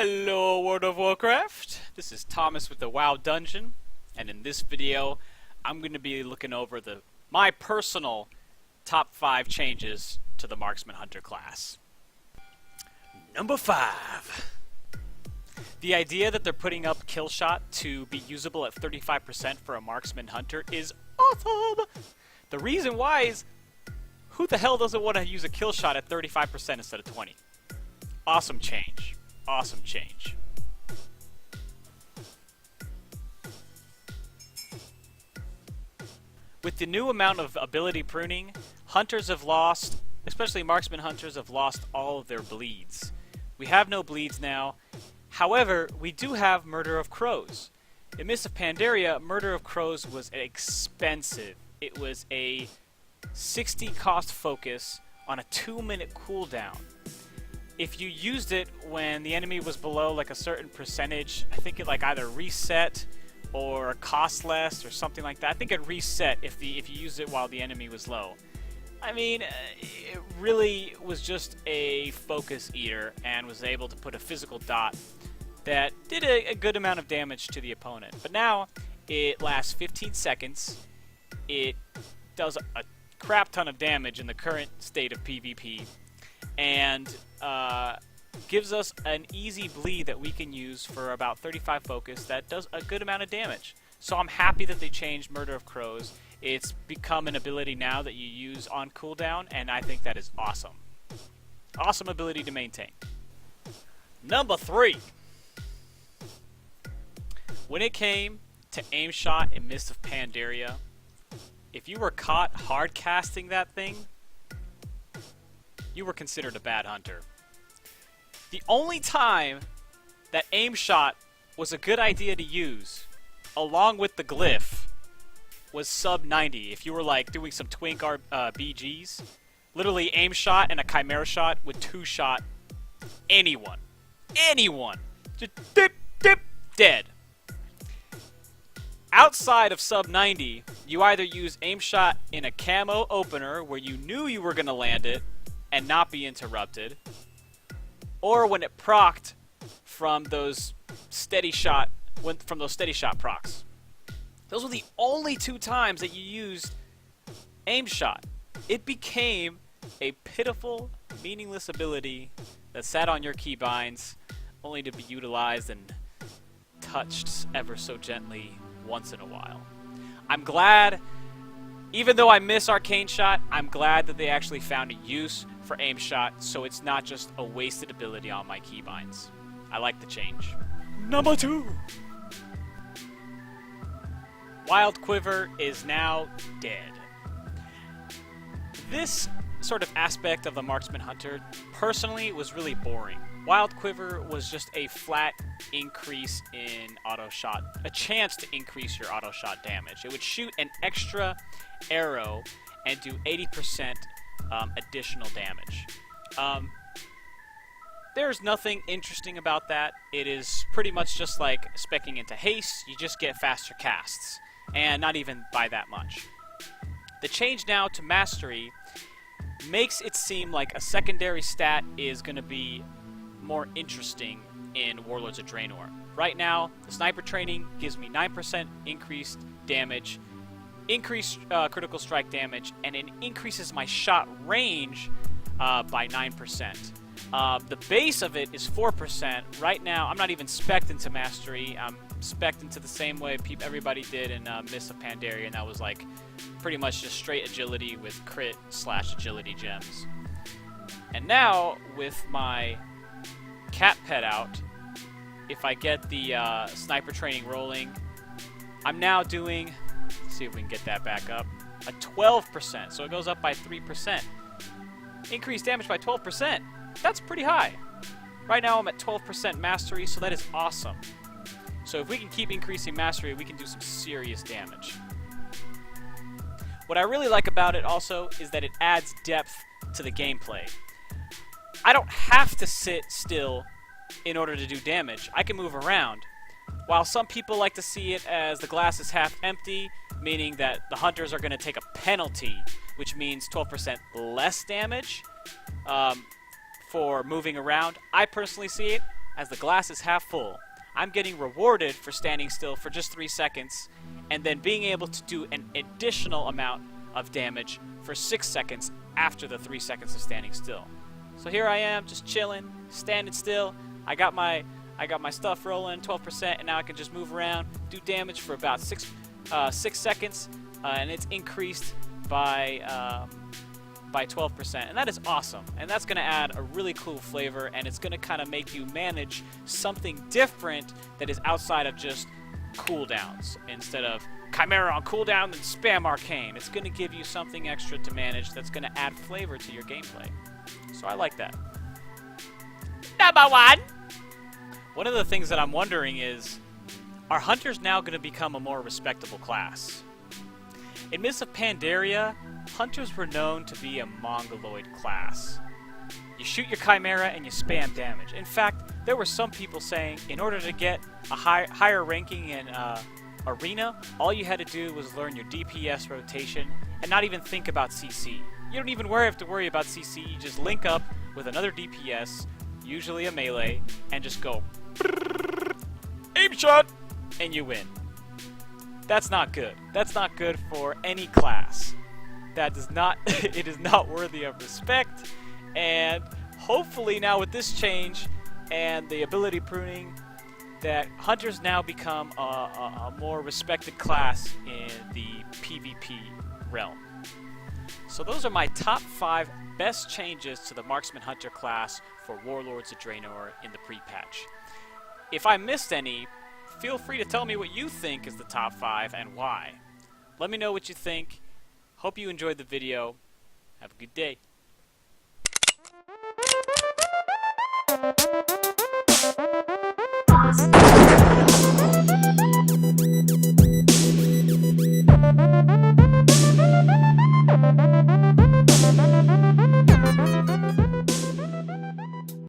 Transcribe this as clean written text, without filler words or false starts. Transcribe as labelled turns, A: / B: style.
A: Hello World of Warcraft, this is Thomas with the WoW Dungeon, and in this video I'm going to be looking over my personal top 5 changes to the Marksman Hunter class. Number 5. The idea that they're putting up Killshot to be usable at 35% for a Marksman Hunter is awesome! The reason why is, who the hell doesn't want to use a Killshot at 35% instead of 20? Awesome change. Awesome change. With the new amount of ability pruning, hunters have lost, especially marksman hunters have lost all of their bleeds. We have no bleeds now. However, we do have Murder of Crows. In Mists of Pandaria, Murder of Crows was expensive. It was a 60 cost focus on a 2-minute cooldown. If you used it when the enemy was below like a certain percentage, I think it like either reset or cost less or something like that. I think it reset if you used it while the enemy was low. I mean, it really was just a focus eater and was able to put a physical dot that did a good amount of damage to the opponent. But now it lasts 15 seconds. It does a crap ton of damage in the current state of PvP. And gives us an easy bleed that we can use for about 35 focus that does a good amount of damage. So I'm happy that they changed Murder of Crows. It's become an ability now that you use on cooldown, and I think that is awesome. Awesome ability to maintain. Number 3. When it came to aim shot in Mists of Pandaria, if you were caught hard casting that thing, you were considered a bad hunter. The only time that aim shot was a good idea to use, along with the glyph, was sub 90. If you were like doing some twink BGs, literally aim shot and a chimera shot would 2-shot anyone. Anyone! Just dip, dip, dead. Outside of sub 90, you either use aim shot in a camo opener where you knew you were going to land it and not be interrupted, or when it procced from those steady shot procs. Those were the only 2 times that you used aim shot. It became a pitiful, meaningless ability that sat on your keybinds, only to be utilized and touched ever so gently once in a while. I'm glad, even though I miss Arcane Shot, I'm glad that they actually found a use for aim shot, so it's not just a wasted ability on my keybinds. I like the change. Number 2. Wild Quiver is now dead. This sort of aspect of the Marksman Hunter, personally, was really boring. Wild Quiver was just a flat increase in auto shot, a chance to increase your auto shot damage. It would shoot an extra arrow and do 80% additional damage. There's nothing interesting about that. It is pretty much just like speccing into haste. You just get faster casts, and not even by that much. The change now to mastery makes it seem like a secondary stat is going to be more interesting in Warlords of Dreanor. Right now, the sniper training gives me 9% increased damage, increased critical strike damage, and it increases my shot range by 9%. The base of it is 4%. Right now, I'm not even spec'd into Mastery. I'm spec'd into the same way everybody did in Mists of Pandaria, and that was like pretty much just straight agility with crit/agility gems. And now, with my cat pet out, if I get the sniper training rolling, I'm now doing, let's see if we can get that back up, a 12%, so it goes up by 3%. Increased damage by 12%. That's pretty high. Right now I'm at 12% mastery, so that is awesome. So if we can keep increasing mastery, we can do some serious damage. What I really like about it also is that it adds depth to the gameplay. I don't have to sit still in order to do damage. I can move around. While some people like to see it as the glass is half empty, meaning that the hunters are going to take a penalty, which means 12% less damage for moving around, I personally see it as the glass is half full, I'm getting rewarded for standing still for just 3 seconds, and then being able to do an additional amount of damage for 6 seconds after the 3 seconds of standing still. So here I am, just chilling, standing still. I got my stuff rolling, 12%, and now I can just move around, do damage for about 6 seconds, and it's increased by 12%, and that is awesome. And that's going to add a really cool flavor, and it's going to kind of make you manage something different that is outside of just cooldowns. Instead of Chimera on cooldown and spam Arcane, it's going to give you something extra to manage that's going to add flavor to your gameplay. So I like that. Number 1! One of the things that I'm wondering is, are hunters now going to become a more respectable class? In Mists of Pandaria, hunters were known to be a mongoloid class. You shoot your Chimera and you spam damage. In fact, there were some people saying in order to get a higher ranking in Arena, all you had to do was learn your DPS rotation and not even think about CC. You don't even have to worry about CC, you just link up with another DPS, usually a melee, and just go aim shot, and you win. That's not good. That's not good for any class. That does not, it is not worthy of respect, and hopefully now with this change and the ability pruning, that hunters now become a more respected class in the PvP realm. So those are my top 5 best changes to the Marksman Hunter class for Warlords of Dreanor in the pre-patch. If I missed any, feel free to tell me what you think is the top 5 and why. Let me know what you think. Hope you enjoyed the video. Have a good day.